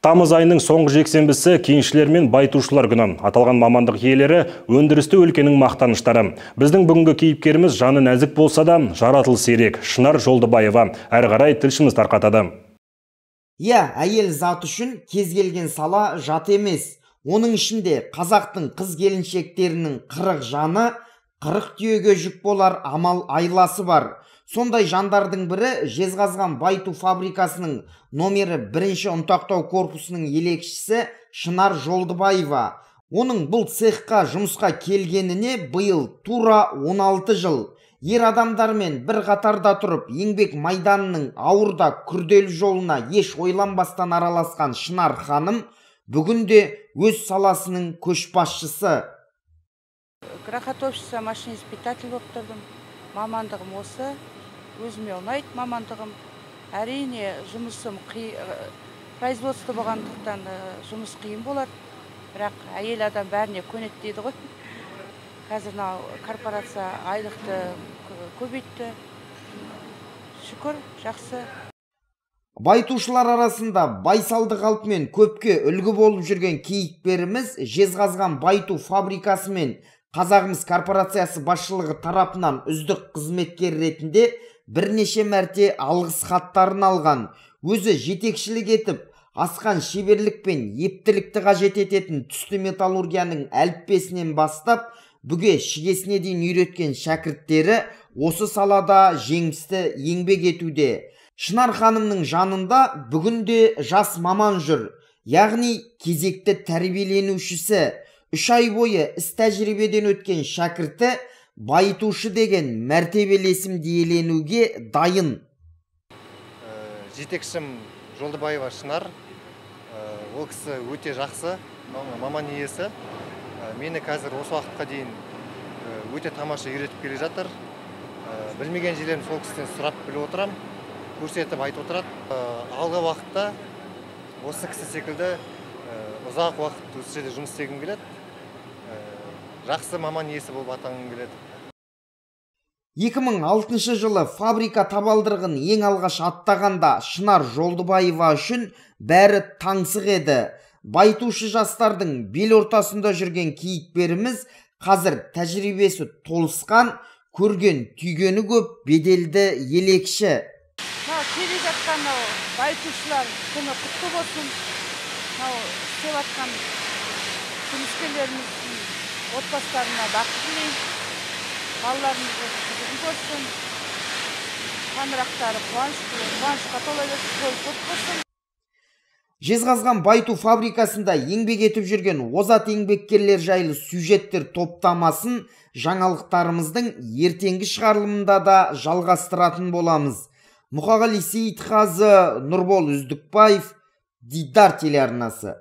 Тамыз айының соңғы жексенбісі кеншілер мен байтушылар күні. Аталған мамандық иелері өндірісті өлкенің мақтаныштары. Біздің бүгінгі кейіпкеріміз жаны нәзік болса да, жаратылысы ерек. Шынар Жолдыбаева. Әрі қарай тілшіміз тарқатады. Әйел зат үшін кез келген сала жат емес. Оның ішінде қазақтың қыз келіншектерінің 40 жаны, 40 түйеге жүк болар амал айласы бар. Сондай жандардың бірі Жезқазған Байту фабрикасының номері 1-ші ұнтақтау корпусының елекшісі Шынар Жолдыбаева. Оның бұл цехқа жұмысқа келгеніне биыл тура 16 жыл. Ер адамдармен бір қатарда тұрып, еңбек майданының ауырда күрделі жолына еш ойланбастан араласқан Шынар ханым бүгінде өз саласының көшбасшысы. Грохотовщица, машина-испытатель болып тұрдым. Мамандығым осы. Өзіме ұнайды мамандығым. Әрине жұмысым производство болғандықтан жұмыс қиын болады. Бірақ әйел адам бәріне көнеді дейді ғой. Қазір корпорация айлықты көбейтті. Шүкір, жақсы. Байтушылар арасында байсалды қалпымен көпке үлгі болып жүрген кейіпкеріміз Жезқазған Байту фабрикасы мен Қазағымыз корпорациясы басшылығы тарапынан үздік қызметкер ретінде бірнеше мәрте алғыс хаттарын алған. Өзі жетекшілік етіп, асқан шеберлік пен ептілікті қажет ететін түсті металлургияның әліппесінен бастап, бүге шігесіне дейін үйреткен шәкірттері осы салада жеңісті еңбек етуде. Шынар ханымның жанында бүгінде жас маман жүр, яғни кезекті тәрбиеленушісі. 3 ай бойы іс тәжірибеден өткен шәкірті байтушы деген мәртебелі есімді иеленуге дайын. Жетекшім Жолдыбаева Шынар. Ол кісі өте жақсы, маман иесі. Мені қазір осы уақытқа дейін өте тамаша үйретіп келе жатыр. Білмеген жерлерін сол кісіден сұрап біліп отырам, көрсетіп айтып отырады. Алғы уақытта осы кісі секілді ұзақ уақыт осы жерде жұмыс істегім келеді. Жақсы маман иесі болып атанғым келеді. 2006 жылы фабрика табалдырығын ең алғаш аттағанда Шынар Жолдыбаева үшін бәрі таңсық еді. Байтушы жастардың бел ортасында жүрген кейіпкеріміз қазір тәжірибесі толысқан, көрген түйгені көп беделді елекші. Келе жатқан байтушылар күні құтты болсын. Істеп жатқан жұмыскерлеріміздің отбасыларына бақыт тілеймін. Балаларымызды күтіп көрсін. Шаңырақтары қуанышқа тола берсін, той көп болсын. Жезқазған Байту фабрикасында еңбек етіп жүрген озат еңбеккерлер жайлы сюжеттер топтамасын жаңалықтарымыздың ертеңгі шығарылымында да жалғастыратын боламыз. Мұқағали Сейітқазы, Нұрбол Үздікбаев, Дидар телеарнасы.